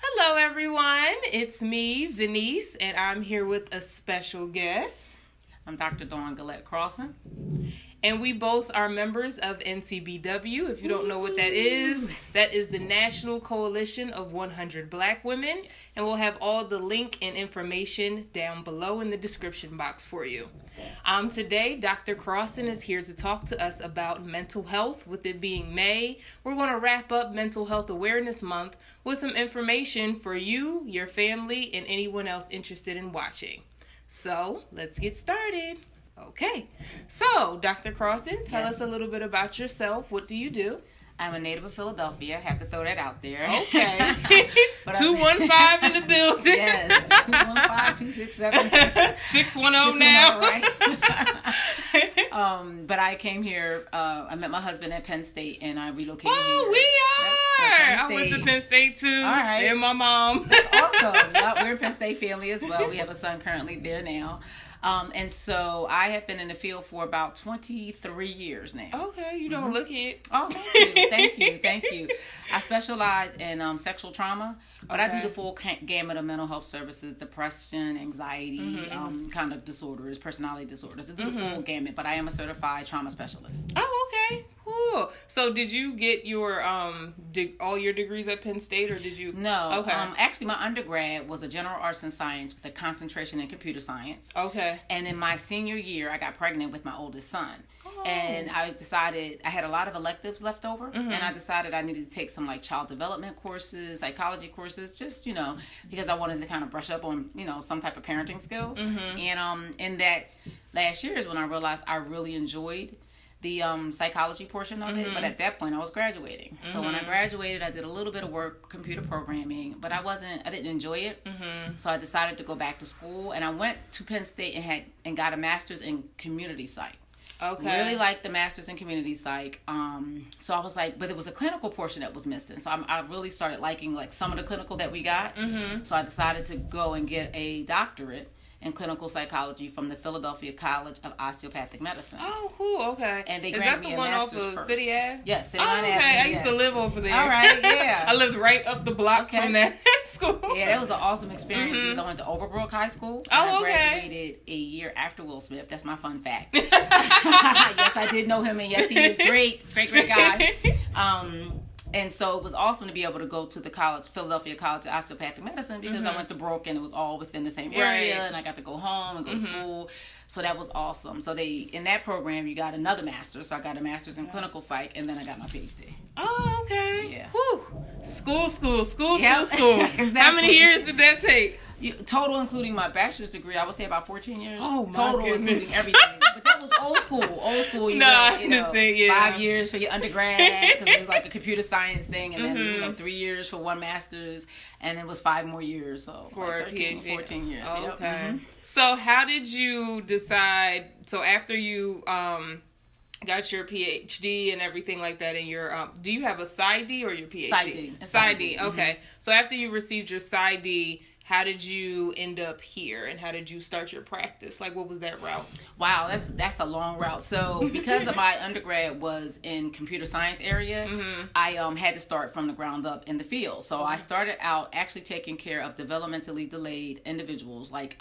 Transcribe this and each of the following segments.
Hello, everyone. It's me, Venice, and I'm here with a special guest. I'm Dr. Dawn Gillette Crossan. And we both are members of NCBW. If you don't know what that is the National Coalition of 100 Black Women. Yes. And we'll have all the link and information down below in the description box for you. Today, Dr. Crossan is here to talk to us about mental health. With it being May, we're going to wrap up Mental Health Awareness Month with some information for you, your family, and anyone else interested in watching. So, let's get started. Okay, so Dr. Crossan, tell us a little bit about yourself. What do you do? I'm a native of Philadelphia. I have to throw that out there. Okay. 215 in the building. Yes, 215-267. 610 now. Right. But I came here, I met my husband at Penn State, and I relocated here. Oh, we are! I went to Penn State, too. All right. And my mom. That's awesome. Yeah, we're a Penn State family as well. We have a son currently there now. And so I have been in the field for about 23 years now. Okay, you don't look it. Oh, thank you. I specialize in sexual trauma, but I do the full gamut of mental health services: depression, anxiety, kind of disorders, personality disorders. I do the full gamut, but I am a certified trauma specialist. Oh, okay. Cool. So did you get your all your degrees at Penn State, or did you? No. Okay. Actually, my undergrad was a general arts and science with a concentration in computer science. Okay. And in my senior year, I got pregnant with my oldest son. Oh. And I decided I had a lot of electives left over, and I decided I needed to take some like child development courses, psychology courses, just because I wanted to kind of brush up on some type of parenting skills. And in that last year is when I realized I really enjoyed the psychology portion of it, but at that point I was graduating. So when I graduated, I did a little bit of work, computer programming, but I didn't enjoy it. So I decided to go back to school, and I went to Penn State and got a master's in community psych. Okay. Really liked the master's in community psych. So I was like, but it was a clinical portion that was missing. So I really started liking like some of the clinical that we got. So I decided to go and get a doctorate in clinical psychology from the Philadelphia College of Osteopathic Medicine. Oh, cool. Okay. And they Is granted that me the a one off master's of first. City Ave? Yes, City Ave. Avenue. Okay. I used to live over there. All right, yeah. I lived right up the block from that school. Yeah, that was an awesome experience because I went to Overbrook High School. And I graduated a year after Will Smith. That's my fun fact. Yes, I did know him, and yes, he was great guy. And so it was awesome to be able to go to the Philadelphia College of Osteopathic Medicine, because I went to Brook and it was all within the same area, and I got to go home and go to school. So that was awesome. So in that program, you got another master's. So I got a master's in clinical psych, and then I got my PhD. Oh, okay. Yeah. Whew. School. Exactly. How many years did that take? Total, including my bachelor's degree, I would say about 14 years. Oh, my total, goodness. including everything. But that was old school. You went, 5 years for your undergrad, because it was like a computer science thing, and then 3 years for one master's, and it was 5 more years, so for like 13, a PhD. 14 years. Okay. Yep. So how did you decide? So after you got your PhD and everything like that, and your do you have a PsyD or your PhD? PsyD. Okay. So after you received your PsyD, how did you end up here, and how did you start your practice? Like, what was that route? Wow, that's a long route. So because of my undergrad was in computer science area, I had to start from the ground up in the field. So I started out actually taking care of developmentally delayed individuals, like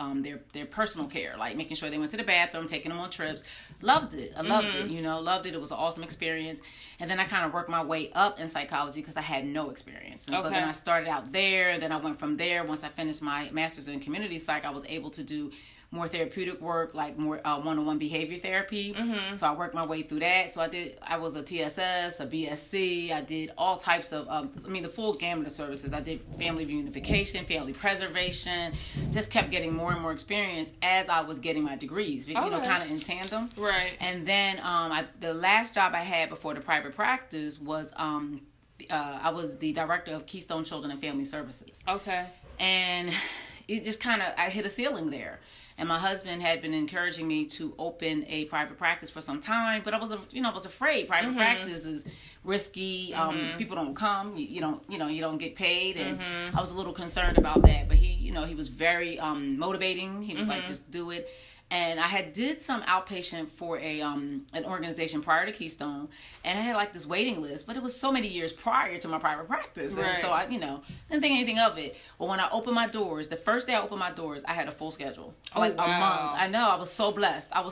their personal care, like making sure they went to the bathroom, taking them on trips. Loved it. I loved it. Loved it. It was an awesome experience. And then I kind of worked my way up in psychology because I had no experience. And so then I started out there. Then I went from there. Once I finished my master's in community psych, I was able to do more therapeutic work, like more one-on-one behavior therapy. So I worked my way through that. So I was a TSS, a BSc. I did all types of, the full gamut of services. I did family reunification, family preservation, just kept getting more and more experience as I was getting my degrees, kind of in tandem. Right. And then the last job I had before the private practice was I was the director of Keystone Children and Family Services. Okay. And it just I hit a ceiling there. And my husband had been encouraging me to open a private practice for some time, but I was afraid. Private practice is risky. If people don't come, you don't get paid, and I was a little concerned about that. But he was very motivating. He was like, just do it. And I had did some outpatient for an organization prior to Keystone, and I had like this waiting list, but it was so many years prior to my private practice, and so I, didn't think anything of it. But when I opened my doors, the first day I opened my doors, I had a full schedule for like a month. I know, I was so blessed. I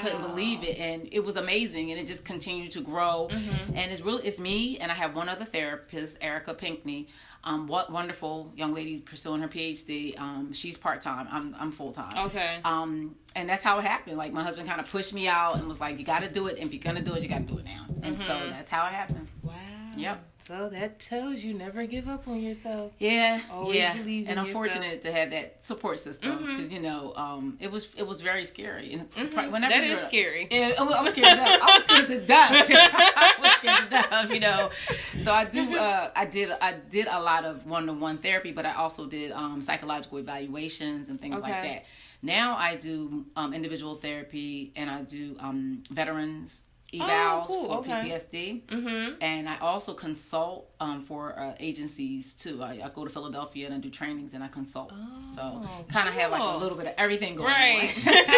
couldn't believe it, and it was amazing, and it just continued to grow. And it's me, and I have one other therapist, Erica Pinkney. What wonderful young lady pursuing her PhD. She's part-time. I'm full-time. Okay. And that's how it happened. Like, my husband kind of pushed me out and was like, you got to do it. If you're going to do it, you got to do it now. And so that's how it happened. Wow. Yep. So that tells you never give up on yourself. Yeah. Always believe in and I'm yourself. Fortunate to have that support system because, it was very scary. And that is scary. And I was scared to death. I was scared to death. So I did a lot of one-to-one therapy, but I also did psychological evaluations and things like that. Now I do individual therapy, and I do veterans evals for PTSD, and I also consult for agencies too. I go to Philadelphia and I do trainings and I consult. So kind of have like a little bit of everything going on.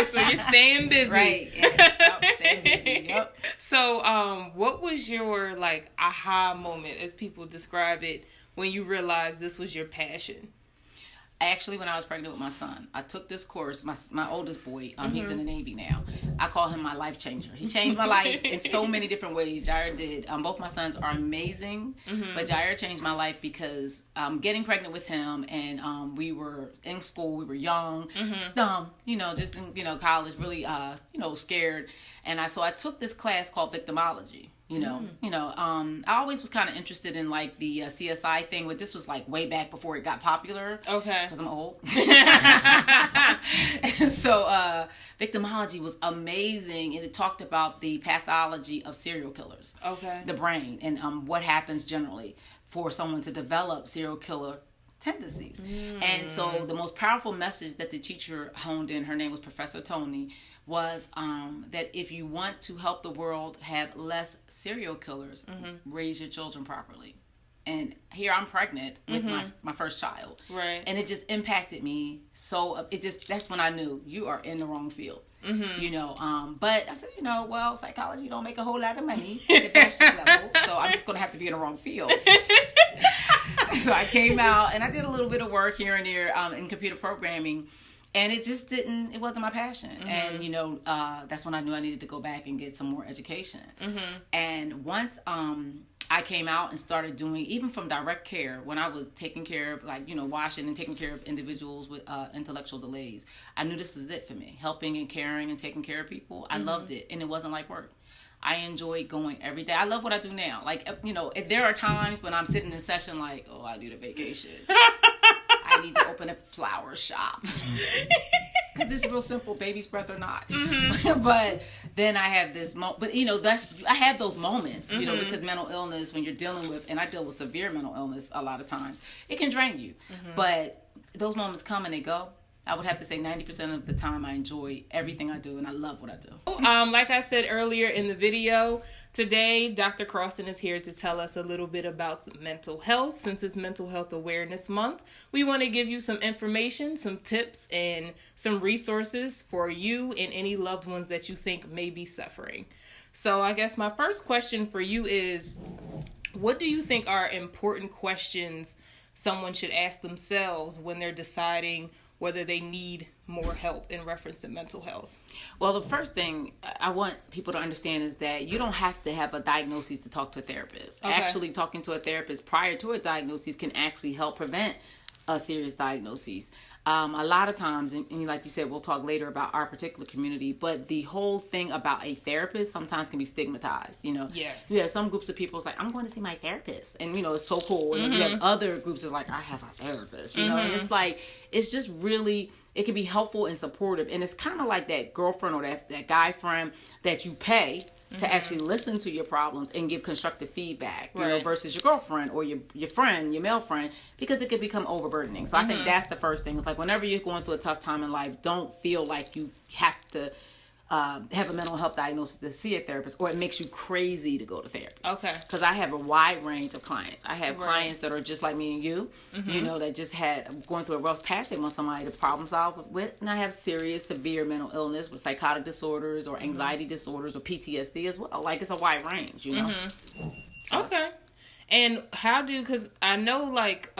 So you're staying busy. Right. Yep, staying busy. Yep. So what was your like aha moment, as people describe it, when you realized this was your passion? Actually, when I was pregnant with my son, I took this course. My oldest boy, he's in the Navy now. I call him my life changer. He changed my life in so many different ways. Jair did. Both my sons are amazing, but Jair changed my life because getting pregnant with him, and we were in school. We were young, dumb, just in college, really scared. And so I took this class called victimology. I always was kind of interested in like the CSI thing, but this was like way back before it got popular. Okay. Because I'm old. And so victimology was amazing, and it talked about the pathology of serial killers. Okay. The brain, and what happens generally for someone to develop serial killer tendencies. And so the most powerful message that the teacher honed in, her name was Professor Tony, was that if you want to help the world have less serial killers, raise your children properly. And here I'm pregnant with my first child. Right. And it just impacted me. So that's when I knew you are in the wrong field. But I said, psychology don't make a whole lot of money at the bachelor's level, so I'm just going to have to be in the wrong field. So I came out and I did a little bit of work here and there in computer programming, and it just it wasn't my passion. And, that's when I knew I needed to go back and get some more education. And once I came out and started doing, even from direct care, when I was taking care of, washing and taking care of individuals with intellectual delays, I knew this is it for me. Helping and caring and taking care of people. I loved it, and it wasn't like work. I enjoy going every day. I love what I do now. If there are times when I'm sitting in session like, oh, I need a vacation. I need to open a flower shop. Because it's real simple, baby's breath or not. But then I have this I have those moments, because mental illness, when you're dealing with, and I deal with severe mental illness a lot of times, it can drain you. But those moments come and they go. I would have to say 90% of the time I enjoy everything I do, and I love what I do. Like I said earlier in the video, today Dr. Croston is here to tell us a little bit about mental health. Since it's Mental Health Awareness Month, we want to give you some information, some tips, and some resources for you and any loved ones that you think may be suffering. So I guess my first question for you is, what do you think are important questions someone should ask themselves when they're deciding whether they need more help in reference to mental health? Well, the first thing I want people to understand is that you don't have to have a diagnosis to talk to a therapist. Okay. Actually, talking to a therapist prior to a diagnosis can actually help prevent a serious diagnosis. A lot of times, and like you said, we'll talk later about our particular community, but the whole thing about a therapist sometimes can be stigmatized. Yes. You have some groups of people, it's like, I'm going to see my therapist, and it's so cool. And you have other groups that's like, I have a therapist, and it's like, it's just really, it can be helpful and supportive, and it's kind of like that girlfriend or that guy friend that you pay to actually listen to your problems and give constructive feedback, versus your girlfriend or your friend, your male friend, because it could become overburdening. So I think that's the first thing. It's like, whenever you're going through a tough time in life, don't feel like you have to have a mental health diagnosis to see a therapist, or it makes you crazy to go to therapy. Okay. Because I have a wide range of clients. I have clients that are just like me and you, you know, that just had going through a rough patch. They want somebody to problem solve with. And I have serious, severe mental illness with psychotic disorders or anxiety disorders or PTSD as well. Like, it's a wide range, you know? So, okay. And how because I know, like,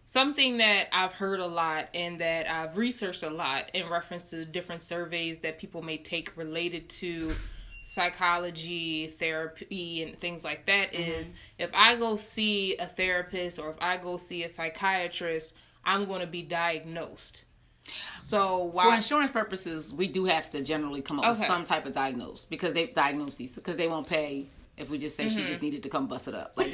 something that I've heard a lot and that I've researched a lot in reference to different surveys that people may take related to psychology, therapy, and things like that is, if I go see a therapist or if I go see a psychiatrist, I'm going to be diagnosed. So for insurance purposes, we do have to generally come up with some type of diagnose, because they won't pay if we just say she just needed to come bust it up. Like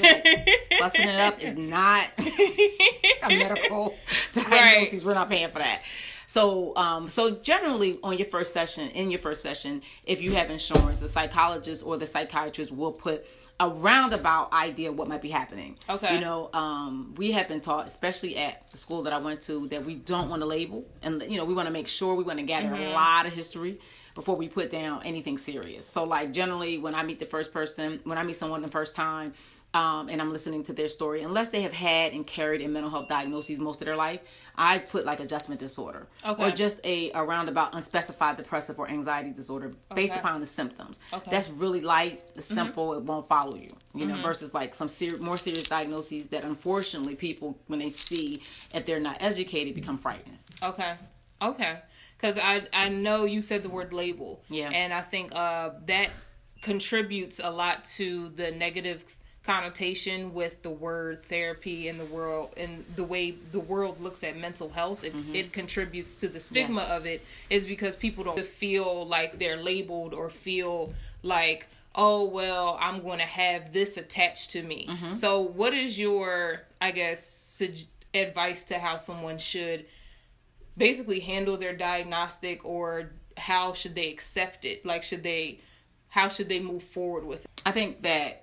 busting it up is not a medical diagnosis. We're not paying for that. So, so generally in your first session, if you have insurance, the psychologist or the psychiatrist will put a roundabout idea of what might be happening. Okay. You know, we have been taught, especially at the school that I went to, that we don't want to label. And, you know, we want to make sure, we want to gather a lot of history before we put down anything serious. So, like, generally, when I meet someone the first time, and I'm listening to their story, unless they have had and carried a mental health diagnosis most of their life, I put like adjustment disorder, or just a roundabout unspecified depressive or anxiety disorder based upon the symptoms. That's really light, simple, it won't follow you, you know, versus like some more serious diagnoses that unfortunately people, when they see, if they're not educated, become frightened. Okay. Because I know you said the word label. Yeah. And I think that contributes a lot to the negative connotation with the word therapy in the world, and the way the world looks at mental health. It contributes to the stigma of it, is because people don't feel like they're labeled or feel like, oh, well, I'm going to have this attached to me. So what is your, I guess, advice to how someone should basically handle their diagnostic, or how should they accept it? Like, how should they move forward with it? I think that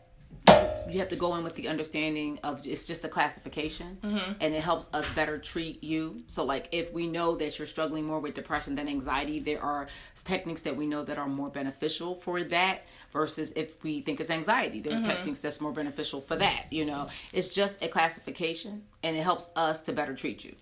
you have to go in with the understanding of it's just a classification, and it helps us better treat you. So like, if we know that you're struggling more with depression than anxiety, there are techniques that we know that are more beneficial for that, versus if we think it's anxiety, there are techniques that's more beneficial for that. You know, it's just a classification, and it helps us to better treat you.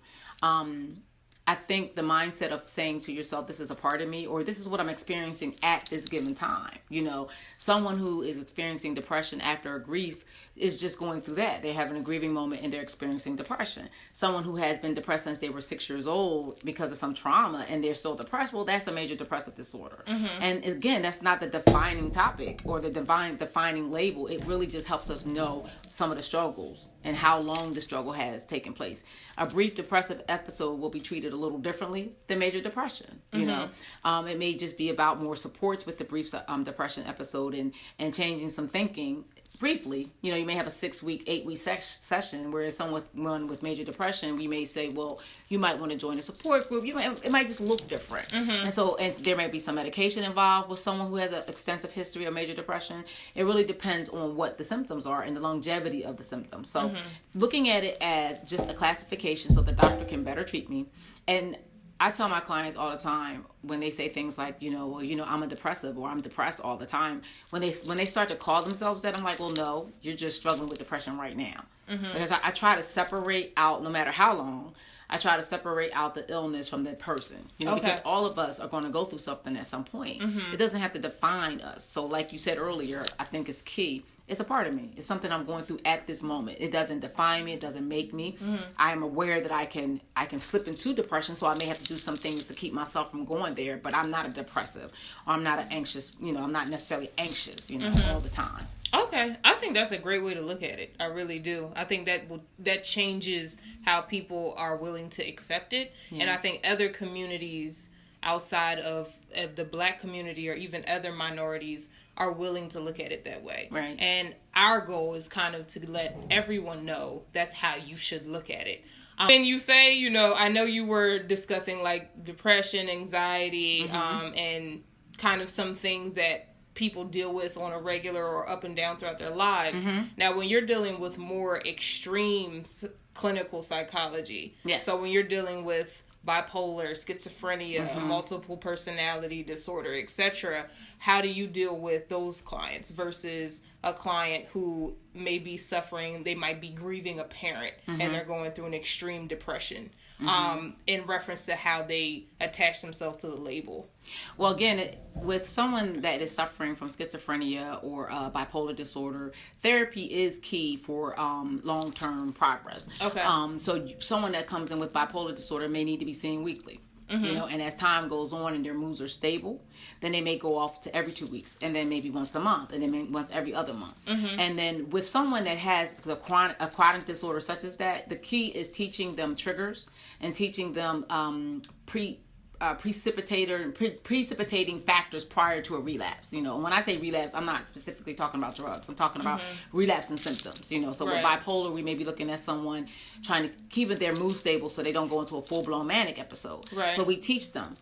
I think the mindset of saying to yourself, this is a part of me, or this is what I'm experiencing at this given time. You know, someone who is experiencing depression after a grief is just going through that. They're having a grieving moment and they're experiencing depression. Someone who has been depressed since they were 6 years old because of some trauma and they're still depressed, well, that's a major depressive disorder. And again, that's not the defining topic or the defining label. It really just helps us know some of the struggles and how long the struggle has taken place. A brief depressive episode will be treated a little differently than major depression. You know, it may just be about more supports with the brief depression episode and changing some thinking briefly. You know, you may have a 6-week, 8-week session, whereas someone with major depression, we may say, well, you might want to join a support group. It might just look different. And there may be some medication involved with someone who has an extensive history of major depression. It really depends on what the symptoms are and the longevity of the symptoms. So looking at it as just a classification so the doctor can better treat me. And I tell my clients all the time when they say things like, well, I'm a depressive, or I'm depressed all the time. When they start to call themselves that, I'm like, well, no, you're just struggling with depression right now. Because I try to separate out, no matter how long, I try to separate out the illness from the person, because all of us are going to go through something at some point. It doesn't have to define us. So like you said earlier, I think it's key. It's a part of me. It's something I'm going through at this moment. It doesn't define me. It doesn't make me. I am aware that I can slip into depression, so I may have to do some things to keep myself from going there, but I'm not a depressive, or I'm not an anxious, I'm not necessarily anxious, all the time. Okay. I think that's a great way to look at it. I really do. I think that changes how people are willing to accept it. And I think other communities outside of the Black community, or even other minorities, are willing to look at it that way. Right. And our goal is kind of to let everyone know that's how you should look at it. And you say, I know you were discussing like depression, anxiety, and kind of some things that people deal with on a regular or up and down throughout their lives. Now, when you're dealing with more extreme clinical psychology, so when you're dealing with bipolar, schizophrenia, multiple personality disorder, etc., how do you deal with those clients versus a client who may be suffering, they might be grieving a parent and they're going through an extreme depression, in reference to how they attach themselves to the label? Well, again, with someone that is suffering from schizophrenia or bipolar disorder, therapy is key for long-term progress. Okay. So someone that comes in with bipolar disorder may need to be seen weekly. You know, and as time goes on and their moods are stable, then they may go off to every 2 weeks, and then maybe once a month, and then maybe once every other month. And then with someone that has a chronic disorder such as that, the key is teaching them triggers and teaching them precipitating factors prior to a relapse. You know, when I say relapse, I'm not specifically talking about drugs. I'm talking about relapsing symptoms. You know, so with bipolar, we may be looking at someone trying to keep their mood stable so they don't go into a full-blown manic episode. Right. So we teach them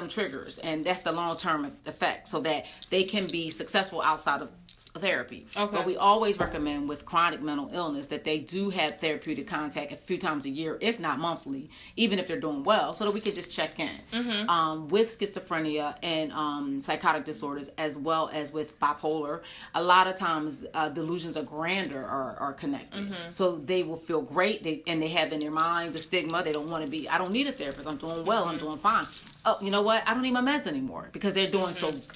triggers, and that's the long-term effect, so that they can be successful outside of therapy. Okay. But we always recommend with chronic mental illness that they do have therapeutic contact a few times a year, if not monthly, even if they're doing well, so that we can just check in. With schizophrenia and psychotic disorders, as well as with bipolar, a lot of times delusions of grandeur are connected. So they will feel great, they have in their mind the stigma. They don't want to be, I don't need a therapist, I'm doing well, I'm doing fine. Oh, you know what? I don't need my meds anymore, because they're doing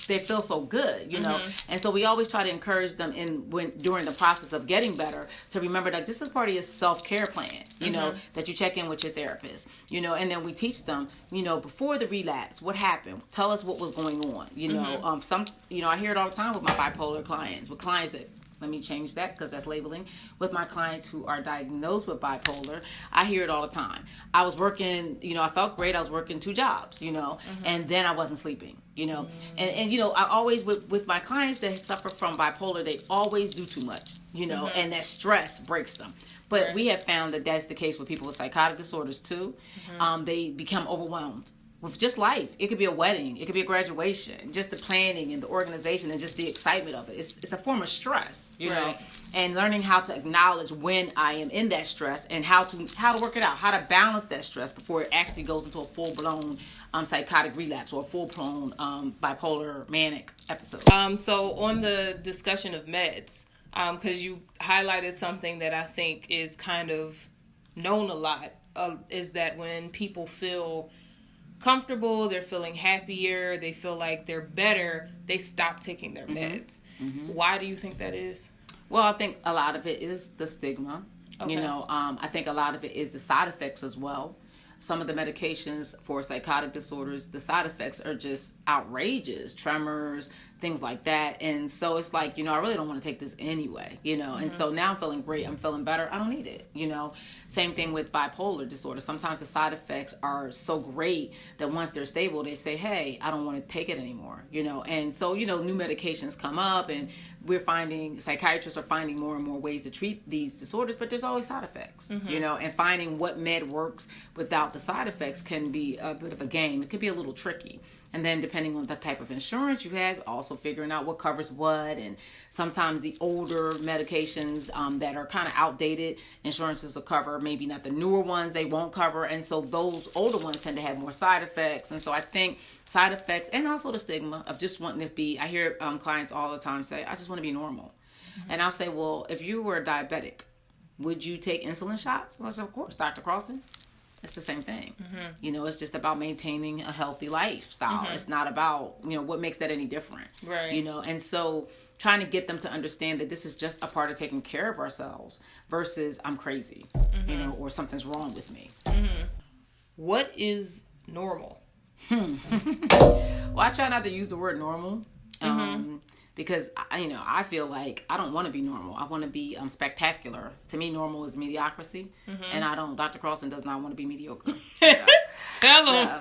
they feel so good, you know. And so we always try to encourage them during the process of getting better to remember that this is part of your self-care plan, you know, that you check in with your therapist, you know, and then we teach them, you know, before the relapse, what happened? Tell us what was going on, you know. I hear it all the time with my bipolar clients, with clients that, let me change that because that's labeling. With my clients who are diagnosed with bipolar, I hear it all the time. I was working, you know, I felt great. I was working 2 jobs, you know, and then I wasn't sleeping, you know. And you know, I always, with my clients that suffer from bipolar, they always do too much, you know, and that stress breaks them. But we have found that that's the case with people with psychotic disorders too. They become overwhelmed with just life. It could be a wedding, it could be a graduation, just the planning and the organization and just the excitement of it. It's a form of stress, you know, and learning how to acknowledge when I am in that stress and how to work it out, how to balance that stress before it actually goes into a full-blown psychotic relapse or a full-blown bipolar manic episode. So on the discussion of meds, because you highlighted something that I think is kind of known a lot, is that when people feel comfortable, they're feeling happier, they feel like they're better, they stop taking their meds. Why do you think that is? Well, I think a lot of it is the stigma. Okay. You know, I think a lot of it is the side effects as well. Some of the medications for psychotic disorders, the side effects are just outrageous, tremors, things like that. And so it's like, you know, I really don't want to take this anyway, you know. And so now I'm feeling great, I'm feeling better, I don't need it, you know. Same thing with bipolar disorder. Sometimes the side effects are so great that once they're stable, they say, hey, I don't want to take it anymore, you know. And so, you know, new medications come up, and psychiatrists are finding more and more ways to treat these disorders, but there's always side effects, you know, and finding what med works without the side effects can be a bit of a game. It could be a little tricky. And then depending on the type of insurance you have, also figuring out what covers what. And sometimes the older medications that are kind of outdated, insurances will cover. Maybe not the newer ones, they won't cover. And so those older ones tend to have more side effects. And so I think side effects, and also the stigma of just wanting to be, I hear clients all the time say, I just want to be normal. And I'll say, well, if you were a diabetic, would you take insulin shots? Well, I said, of course, Dr. Carlson. It's the same thing. You know, it's just about maintaining a healthy lifestyle. It's not about, you know, what makes that any different. Right. You know, and so trying to get them to understand that this is just a part of taking care of ourselves versus I'm crazy, you know, or something's wrong with me. What is normal? Well, I try not to use the word normal. Because, you know, I feel like I don't want to be normal. I want to be spectacular. To me, normal is mediocrity. And Dr. Carlson does not want to be mediocre. Tell him.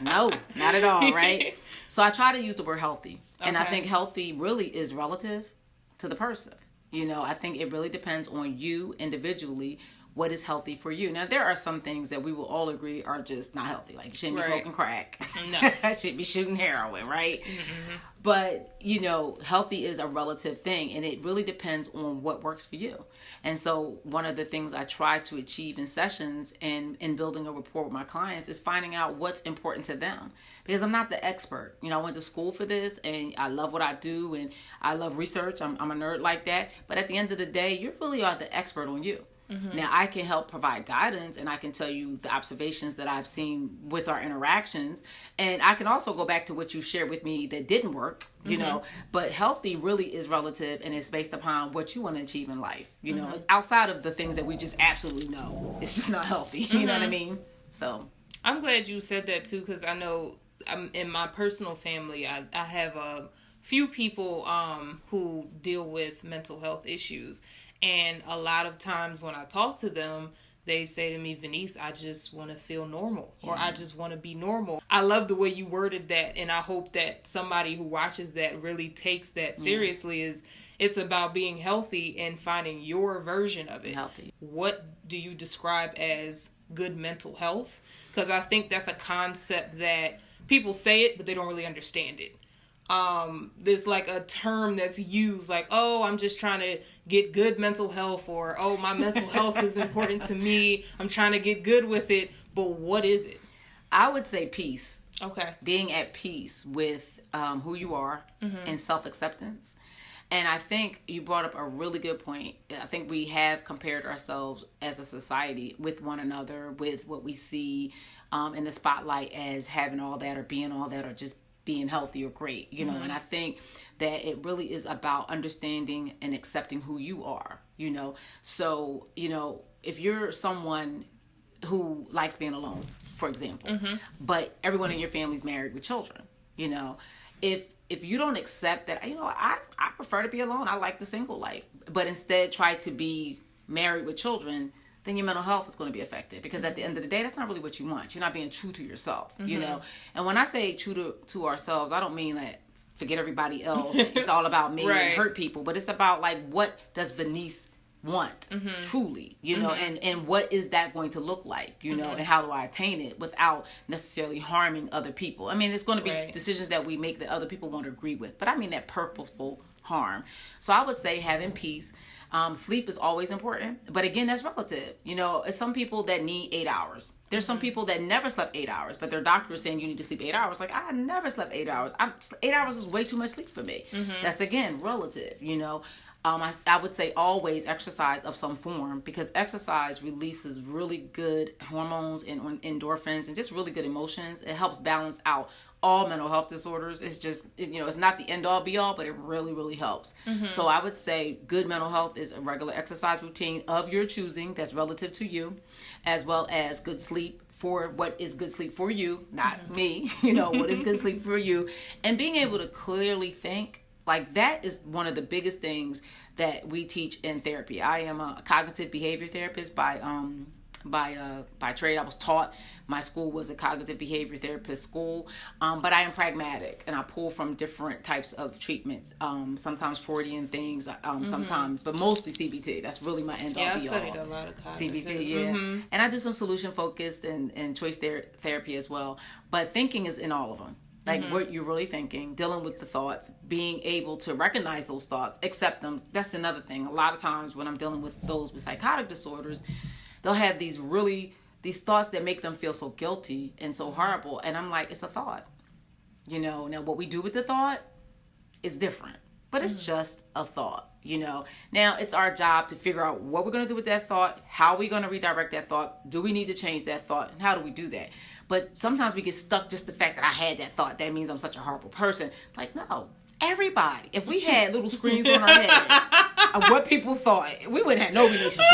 No, not at all, right? So I try to use the word healthy. And I think healthy really is relative to the person. You know, I think it really depends on you individually, what is healthy for you. Now, there are some things that we will all agree are just not healthy. Like, you shouldn't be smoking crack. No. Shouldn't be shooting heroin, right? Mm-hmm. But, you know, healthy is a relative thing, and it really depends on what works for you. And so one of the things I try to achieve in sessions and in building a rapport with my clients is finding out what's important to them. Because I'm not the expert. You know, I went to school for this, and I love what I do, and I love research. I'm a nerd like that. But at the end of the day, you really are the expert on you. Mm-hmm. Now, I can help provide guidance, and I can tell you the observations that I've seen with our interactions. And I can also go back to what you shared with me that didn't work, you know. But healthy really is relative, and it's based upon what you want to achieve in life, you know, outside of the things that we just absolutely know. It's just not healthy. You know what I mean? So I'm glad you said that, too, because I know in my personal family, I have a few people who deal with mental health issues. And a lot of times when I talk to them, they say to me, Venice, I just want to feel normal, or I just want to be normal. I love the way you worded that, and I hope that somebody who watches that really takes that seriously. Is it's about being healthy and finding your version of it. Healthy. What do you describe as good mental health? Because I think that's a concept that people say it, but they don't really understand it. There's like a term that's used like, oh, I'm just trying to get good mental health, or, oh, my mental health is important to me. I'm trying to get good with it. But what is it? I would say peace. Okay. Being at peace with who you are and self-acceptance. And I think you brought up a really good point. I think we have compared ourselves as a society with one another, with what we see in the spotlight as having all that or being all that or just being healthy or great, you know. And I think that it really is about understanding and accepting who you are, you know. So, you know, if you're someone who likes being alone, for example, but everyone in your family's married with children, you know, if you don't accept that, you know, I prefer to be alone. I like the single life, but instead try to be married with children, then your mental health is going to be affected, because at the end of the day, that's not really what you want. You're not being true to yourself, you know. And when I say true to ourselves, I don't mean that forget everybody else. It's all about me and hurt people, but it's about like, what does Venice want truly, you know, and what is that going to look like, you know, and how do I attain it without necessarily harming other people? I mean, it's going to be decisions that we make that other people won't agree with, but I mean that purposeful harm. So I would say having peace. Sleep is always important, but again, that's relative. You know, it's some people that need 8 hours. There's some people that never slept 8 hours, but their doctor is saying you need to sleep 8 hours. Like, I never slept 8 hours. 8 hours is way too much sleep for me. That's, again, relative, you know. I would say always exercise of some form, because exercise releases really good hormones and endorphins and just really good emotions. It helps balance out all mental health disorders. It's just, you know, it's not the end all be all, but it really, really helps. So I would say good mental health is a regular exercise routine of your choosing that's relative to you, as well as good sleep for what is good sleep for you, not me, you know, what is good sleep for you, and being able to clearly think. Like, that is one of the biggest things that we teach in therapy. I am a cognitive behavior therapist by trade. I was taught, my school was a cognitive behavior therapist school, but I am pragmatic, and I pull from different types of treatments, sometimes Freudian things, sometimes, but mostly CBT. That's really my end all be all. Yeah, I studied a lot of cognitive. CBT, and I do some solution focused and choice therapy as well, but thinking is in all of them. Like, what you're really thinking, dealing with the thoughts, being able to recognize those thoughts, accept them. That's another thing. A lot of times when I'm dealing with those with psychotic disorders, they'll have these thoughts that make them feel so guilty and so horrible. And I'm like, it's a thought. You know, now what we do with the thought is different, but it's just a thought, you know. Now it's our job to figure out what we're going to do with that thought, how are we going to redirect that thought, do we need to change that thought, and how do we do that? But sometimes we get stuck just the fact that I had that thought, that means I'm such a horrible person. Like, no, everybody. If we had little screens on our head of what people thought, we wouldn't have no relationship.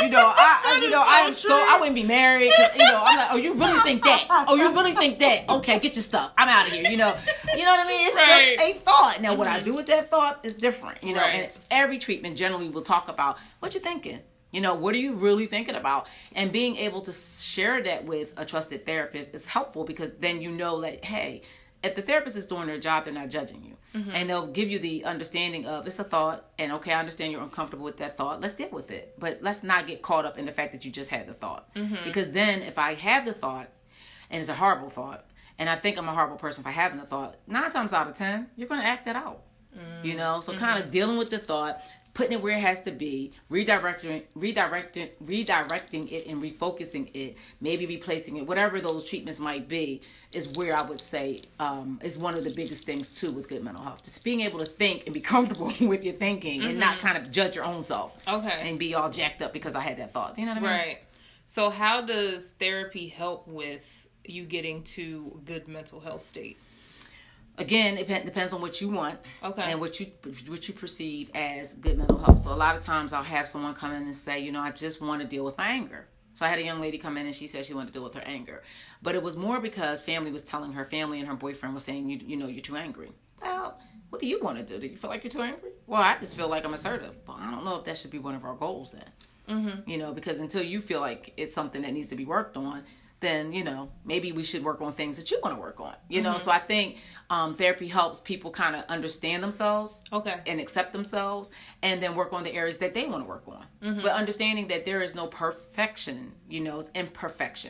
You know, I wouldn't be married. You know, I'm like, oh, you really think that? Oh, you really think that? Okay, get your stuff. I'm out of here. You know what I mean? It's just a thought. Now, what I do with that thought is different. You know, and every treatment generally will talk about what you're thinking. You know, what are you really thinking about? And being able to share that with a trusted therapist is helpful, because then you know that, hey, if the therapist is doing their job, they're not judging you. And they'll give you the understanding of, it's a thought, and okay, I understand you're uncomfortable with that thought. Let's deal with it. But let's not get caught up in the fact that you just had the thought. Because then if I have the thought, and it's a horrible thought, and I think I'm a horrible person for having a thought, 9 times out of 10, you're going to act that out. You know? So kind of dealing with the thought, putting it where it has to be, redirecting it and refocusing it, maybe replacing it, whatever those treatments might be, is where I would say is one of the biggest things too with good mental health. Just being able to think and be comfortable with your thinking and not kind of judge your own self. Okay. And be all jacked up because I had that thought. You know what I mean? Right. So how does therapy help with you getting to a good mental health state? Again, it depends on what you want, and what you perceive as good mental health. So a lot of times I'll have someone come in and say, you know, I just want to deal with my anger. So I had a young lady come in and she said she wanted to deal with her anger. But it was more because family was telling her, family and her boyfriend was saying, you know, you're too angry. Well, what do you want to do? Do you feel like you're too angry? Well, I just feel like I'm assertive. Well, I don't know if that should be one of our goals then. You know, because until you feel like it's something that needs to be worked on, then, you know, maybe we should work on things that you want to work on, you know? So I think therapy helps people kind of understand themselves and accept themselves, and then work on the areas that they want to work on. But understanding that there is no perfection, you know, it's imperfect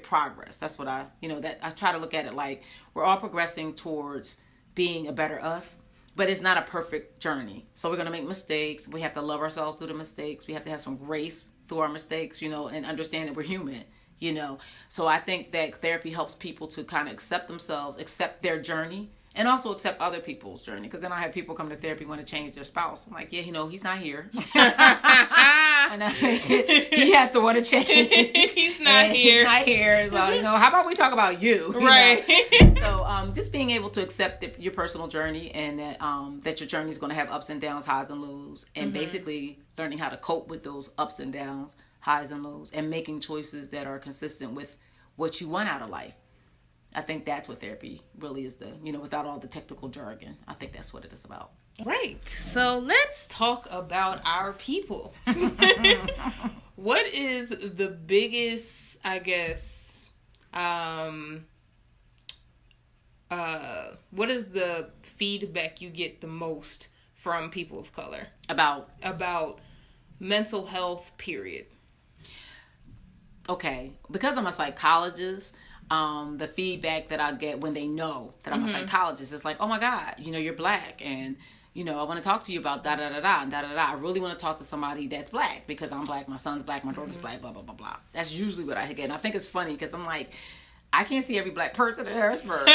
progress. That's what I try to look at it like we're all progressing towards being a better us, but it's not a perfect journey. So we're going to make mistakes. We have to love ourselves through the mistakes. We have to have some grace through our mistakes, you know, and understand that we're human, you know. So I think that therapy helps people to kind of accept themselves, accept their journey, and also accept other people's journey. Because then I have people come to therapy want to change their spouse. I'm like, yeah, you know, he's not here. And he has to want to change. He's not here. He's not here. So, you know, how about we talk about you? Right. So just being able to accept your personal journey, and that your journey is going to have ups and downs, highs and lows, and basically learning how to cope with those ups and downs, highs and lows, and making choices that are consistent with what you want out of life. I think that's what therapy really is, without all the technical jargon. I think that's what it is about. Right. So let's talk about our people. What is the biggest, I guess, what is the feedback you get the most from people of color? About mental health, period. Okay. Because I'm a psychologist, the feedback that I get when they know that I'm a psychologist is like, oh my God, you know, you're Black, and, you know, I want to talk to you about da-da-da-da, and da-da-da. I really want to talk to somebody that's Black because I'm Black, my son's Black, my daughter's Black, blah, blah, blah, blah. That's usually what I get. And I think it's funny because I'm like, I can't see every Black person in Harrisburg.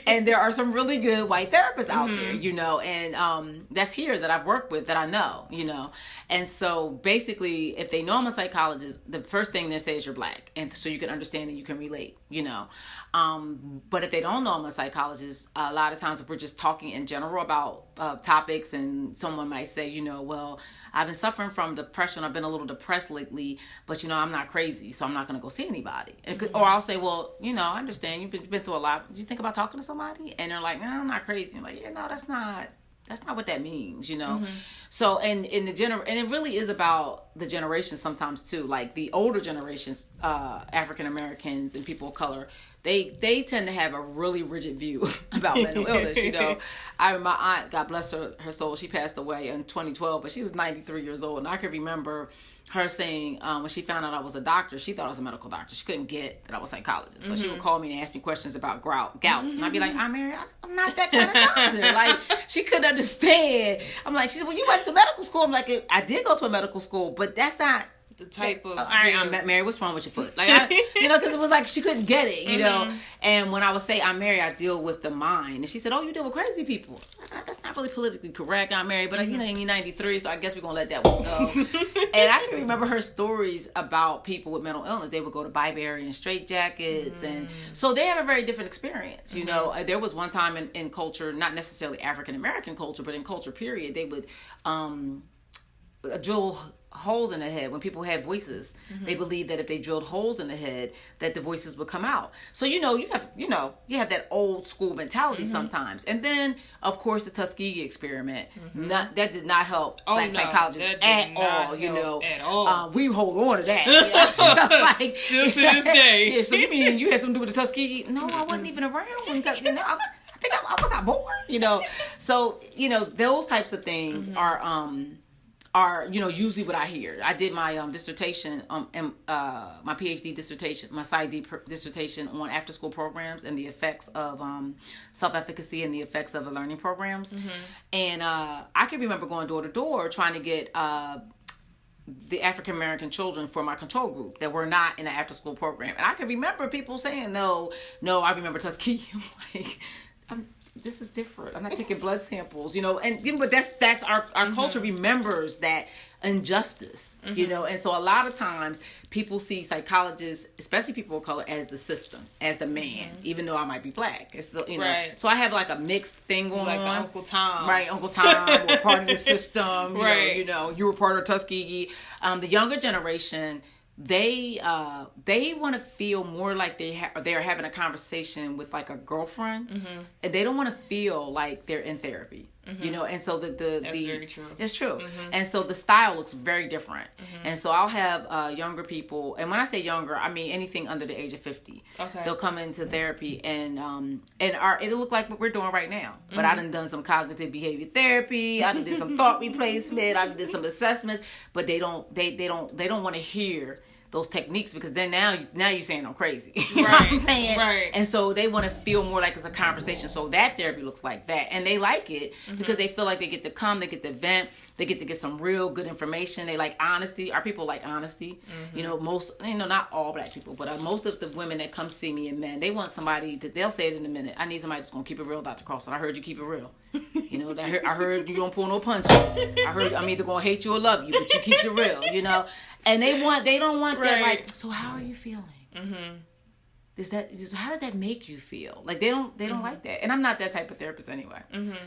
And there are some really good white therapists out there, you know, and that's here that I've worked with that I know, you know. And so basically, if they know I'm a psychologist, the first thing they say is you're Black. And so you can understand and you can relate, you know. But if they don't know I'm a psychologist, a lot of times if we're just talking in general about topics, and someone might say, you know, well, I've been suffering from depression. I've been a little depressed lately, but, you know, I'm not crazy, so I'm not going to go see anybody. Or I'll say, well, you know, I understand. You've been through a lot. Do you think about talking to somebody? And they're like, no, I'm not crazy. I'm like, yeah, no, that's not what that means, you know? So, and in the and it really is about the generation sometimes too. Like the older generations, African Americans and people of color, they tend to have a really rigid view about mental illness, you know? My aunt, God bless her soul, she passed away in 2012, but she was 93 years old. And I can remember her saying, when she found out I was a doctor, she thought I was a medical doctor. She couldn't get that I was a psychologist. So she would call me and ask me questions about gout. And I'd be like, Mary, I'm not that kind of doctor. Like, she couldn't understand. I'm like, she said, well, you went to medical school. I'm like, I did go to a medical school, but that's not the type of... All right, I'm Mary, what's wrong with your foot? Like, you know, because it was like she couldn't get it, you know. And when I would say I'm Mary, I deal with the mind. And she said, oh, you deal with crazy people. That's not really politically correct, I'm Mary, but you know, you're 93, so I guess we're going to let that one go. And I can remember her stories about people with mental illness. They would go to Barbarian straitjackets. And so they have a very different experience, you know. There was one time in culture, not necessarily African-American culture, but in culture period, they would... drill holes in the head. When people have voices, they believe that if they drilled holes in the head, that the voices would come out. So you have that old school mentality sometimes. And then of course the Tuskegee experiment, that did not help black psychologists at all. We hold on to that. Like, still to this day. Yeah, so you mean you had something to do with the Tuskegee? No, I wasn't even around when I think I was not born. So those types of things are usually what I hear. I did my dissertation, my PhD dissertation, my PsyD dissertation on after school programs and the effects of self-efficacy and the effects of the learning programs. And I can remember going door to door trying to get the African American children for my control group that were not in the after school program. And I can remember people saying, no, I remember Tuskegee. I'm like, this is different. I'm not taking blood samples, but that's our culture remembers that injustice, and so a lot of times people see psychologists, especially people of color, as the system, as the man, even though I might be black. It's the, right. So I have like a mixed thing going like on. Like Uncle Tom. Right, Uncle Tom, we're part of the system, right. You were part of Tuskegee. The younger generation, they want to feel more like they're having a conversation with like a girlfriend, and they don't want to feel like they're in therapy, and so that's very true. It's true, and so the style looks very different, and so I'll have younger people, and when I say younger, I mean anything under the age of 50. Okay. They'll come into therapy and it'll look like what we're doing right now, but I done some cognitive behavior therapy, I did some thought replacement, I did some assessments, but they don't want to hear those techniques, because then now you're saying I'm crazy. You know what I'm saying? Right. And so they want to feel more like it's a conversation. So that therapy looks like that. And they like it because they feel like they get to come, they get to vent, they get to get some real good information. They like honesty. Our people like honesty. Not all black people, but most of the women that come see me and men, they want somebody they'll say it in a minute. I need somebody that's going to keep it real, Dr. Carlson. I heard you keep it real. I heard you don't pull no punches. I heard I'm either going to hate you or love you, but you keep it real, And they don't want that, like, so how are you feeling? How did that make you feel? Like, they don't like that. And I'm not that type of therapist anyway.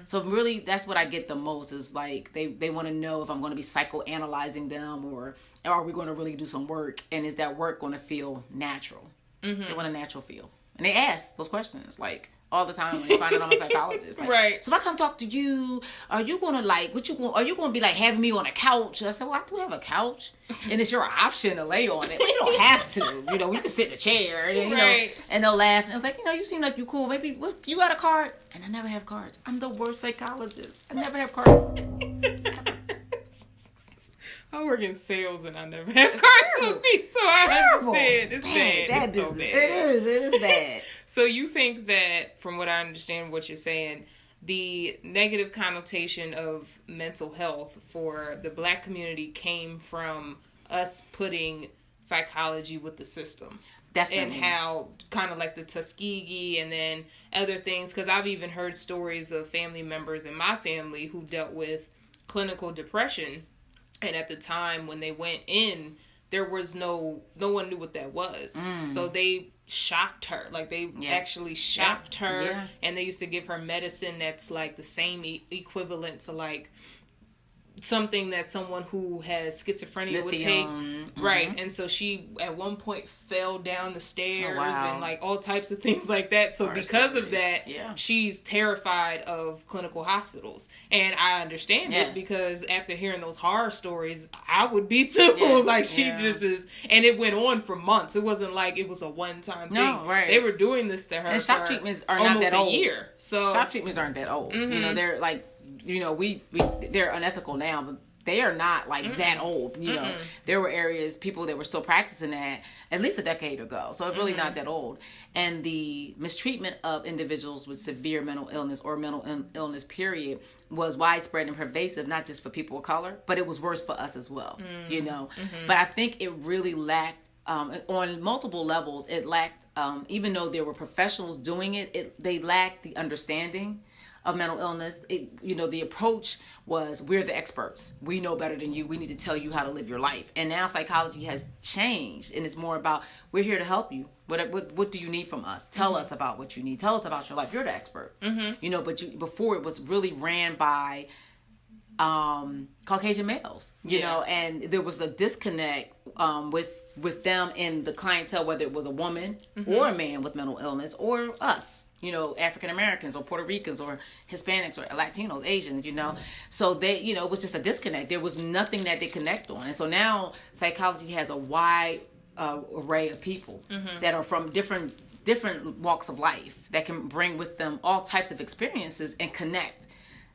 So really, that's what I get the most is like, they want to know if I'm going to be psychoanalyzing them, or are we going to really do some work? And is that work going to feel natural? They want a natural feel. And they ask those questions, like, all the time when they find out I'm a psychologist. Like, right. So if I come talk to you, are you gonna are you gonna be like having me on a couch? And I said, well, I do have a couch, and it's your option to lay on it, but you don't have to. We can sit in a chair, and right. And they'll laugh, and I was like, you seem like you cool. Maybe you got a card? And I never have cards. I'm the worst psychologist. I never have cards. I work in sales and I never have cards with me, so I understand. It's bad. Bad business. So bad. It is bad. So you think that, from what I understand what you're saying, the negative connotation of mental health for the black community came from us putting psychology with the system. Definitely. And how, kind of like the Tuskegee and then other things, because I've even heard stories of family members in my family who dealt with clinical depression. And at the time when they went in, there was no one knew what that was. So they shocked her. Like, they actually shocked her. Yeah. And they used to give her medicine that's like the same equivalent to like something that someone who has schizophrenia would take. Right. And so she at one point fell down the stairs and like all types of things like that. So because of that, she's terrified of clinical hospitals. And I understand it, because after hearing those horror stories, I would be too. Like, she just is. And it went on for months. It wasn't like it was a one-time thing. No, right. They were doing this to her and shock treatments are almost not that old. A year. So shock treatments aren't that old. They're like, they're unethical now, but they are not like that old. There were people that were still practicing that at least a decade ago. So it's really not that old. And the mistreatment of individuals with severe mental illness or mental illness period was widespread and pervasive, not just for people of color, but it was worse for us as well. But I think it really lacked, on multiple levels, it lacked, even though there were professionals doing it, they lacked the understanding of mental illness. The approach was, we're the experts. We know better than you. We need to tell you how to live your life. And now psychology has changed, and it's more about, we're here to help you. What do you need from us? Tell us about what you need. Tell us about your life. You're the expert. But before, it was really ran by Caucasian males, you know, and there was a disconnect with them and the clientele, whether it was a woman or a man with mental illness, or us, you know, African Americans or Puerto Ricans or Hispanics or Latinos, Asians, you know. So they, you know, it was just a disconnect. There was nothing that they connect on. And so now psychology has a wide array of people that are from different walks of life that can bring with them all types of experiences and connect.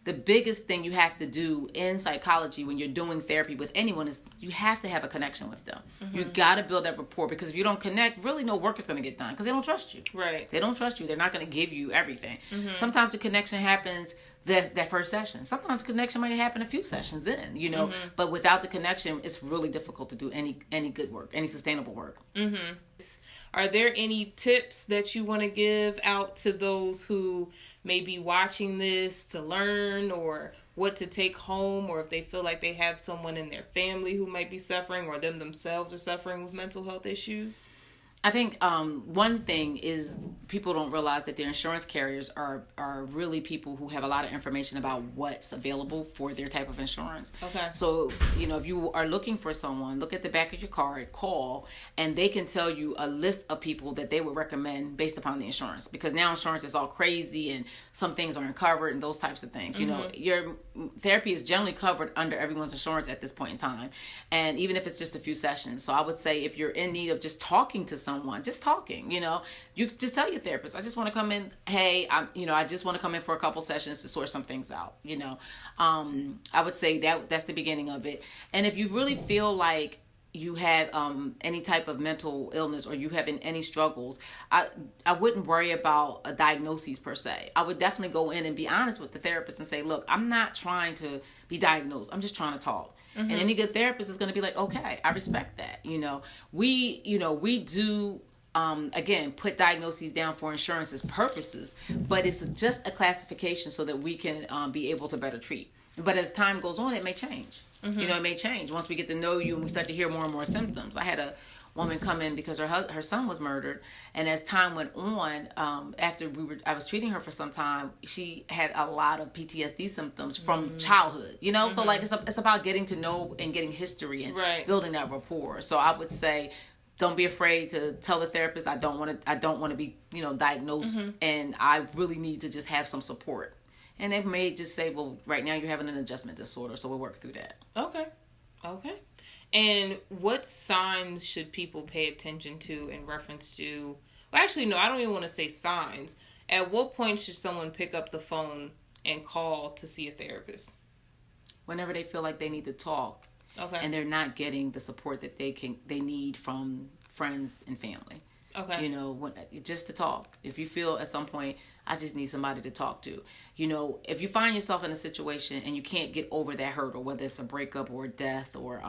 The biggest thing you have to do in psychology when you're doing therapy with anyone is you have to have a connection with them. You got to build that rapport, because if you don't connect, really no work is going to get done because they don't trust you. Right. They don't trust you. They're not going to give you everything. Sometimes the connection happens that first session. Sometimes the connection might happen a few sessions in, you know. But without the connection, it's really difficult to do any good work, any sustainable work. Are there any tips that you want to give out to those who may be watching this to learn, or what to take home, or if they feel like they have someone in their family who might be suffering, or them themselves are suffering with mental health issues? I think one thing is people don't realize that their insurance carriers are really people who have a lot of information about what's available for their type of insurance. Okay. So, you know, if you are looking for someone, look at the back of your card, call, and they can tell you a list of people that they would recommend based upon the insurance. Because now insurance is all crazy and some things aren't covered and those types of things. You know, your therapy is generally covered under everyone's insurance at this point in time. And even if it's just a few sessions. So I would say if you're in need of just talking to someone, just talking, you know, you just tell your therapist, I just want to come in. Hey, I just want to come in for a couple sessions to sort some things out. You know, I would say that's the beginning of it. And if you really feel like you have any type of mental illness, or you have any struggles, I wouldn't worry about a diagnosis per se. I would definitely go in and be honest with the therapist and say, look, I'm not trying to be diagnosed. I'm just trying to talk. And any good therapist is going to be like, okay, I respect that. You know, we do again, put diagnoses down for insurance's purposes, but it's just a classification so that we can be able to better treat. But as time goes on, it may change. You know, it may change once we get to know you and we start to hear more and more symptoms. I had a woman come in because her son was murdered, and as time went on, after I was treating her for some time, she had a lot of PTSD symptoms from childhood. You know, so like it's about getting to know and getting history and building that rapport. So I would say, don't be afraid to tell the therapist, I don't want to be, you know, diagnosed, and I really need to just have some support. And they may just say, well, right now you're having an adjustment disorder, so we'll work through that. Okay. And what signs should people pay attention to in reference to, well, actually, no, I don't even want to say signs. At what point should someone pick up the phone and call to see a therapist? Whenever they feel like they need to talk. Okay. And they're not getting the support that they need from friends and family. Okay. You know, just to talk. If you feel at some point, I just need somebody to talk to. You know, if you find yourself in a situation and you can't get over that hurdle, whether it's a breakup or a death or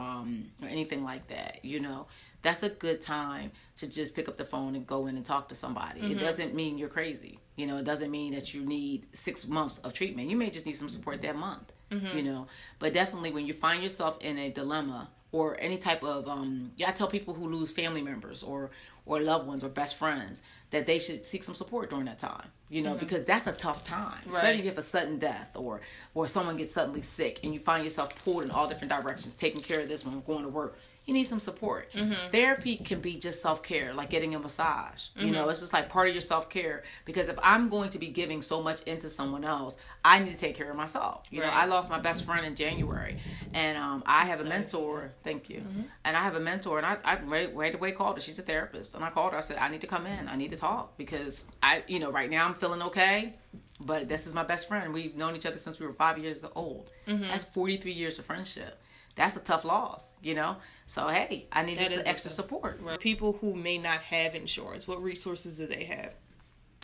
anything like that, you know, that's a good time to just pick up the phone and go in and talk to somebody. It doesn't mean you're crazy. You know, it doesn't mean that you need 6 months of treatment. You may just need some support that month, you know. But definitely when you find yourself in a dilemma or any type of, I tell people who lose family members or loved ones or best friends that they should seek some support during that time, you know, because that's a tough time, especially if you have a sudden death or someone gets suddenly sick and you find yourself pulled in all different directions, taking care of this one, going to work. You need some support. Therapy can be just self-care, like getting a massage. You know, it's just like part of your self-care. Because if I'm going to be giving so much into someone else, I need to take care of myself. You know, I lost my best friend in January, and I have a mentor. Thank you. And I have a mentor, and I right away called her. She's a therapist, and I called her. I said, I need to come in. I need to talk because right now I'm feeling okay. But this is my best friend. We've known each other since we were 5 years old. That's 43 years of friendship. That's a tough loss, you know? So, hey, I need this extra support. Right. People who may not have insurance, what resources do they have?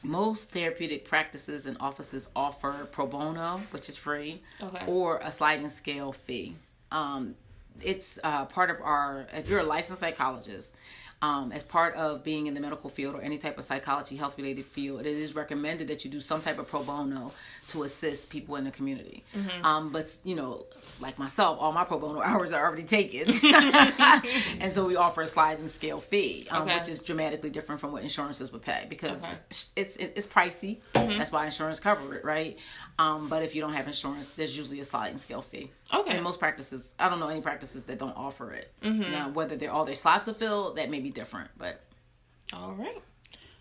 Most therapeutic practices and offices offer pro bono, which is free, or a sliding scale fee. it's part of our, if you're a licensed psychologist, as part of being in the medical field or any type of psychology, health related field, it is recommended that you do some type of pro bono to assist people in the community. But, you know, like myself, all my pro bono hours are already taken. And so we offer a sliding scale fee, which is dramatically different from what insurances would pay, because it's pricey. That's why insurance covers it, right? But if you don't have insurance, there's usually a sliding scale fee. And most practices, I don't know any practices that don't offer it. Now, whether all their slots are filled, that may be different, but all right.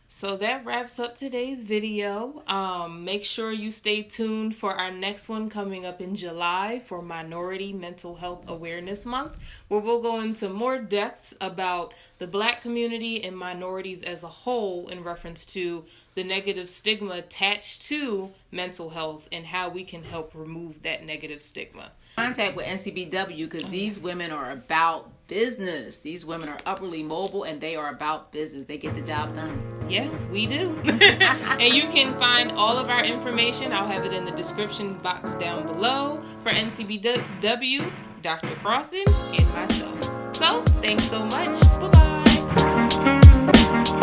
So that wraps up today's video. Make sure you stay tuned for our next one coming up in July for Minority Mental Health Awareness Month, where we'll go into more depths about the Black community and minorities as a whole in reference to the negative stigma attached to mental health and how we can help remove that negative stigma. Contact with NCBW, because these women are about business. These women are upwardly mobile and they are about business. They get the job done. Yes, we do. And you can find all of our information. I'll have it in the description box down below for NCBW, Dr. Crossan, and myself. So, thanks so much. Bye-bye.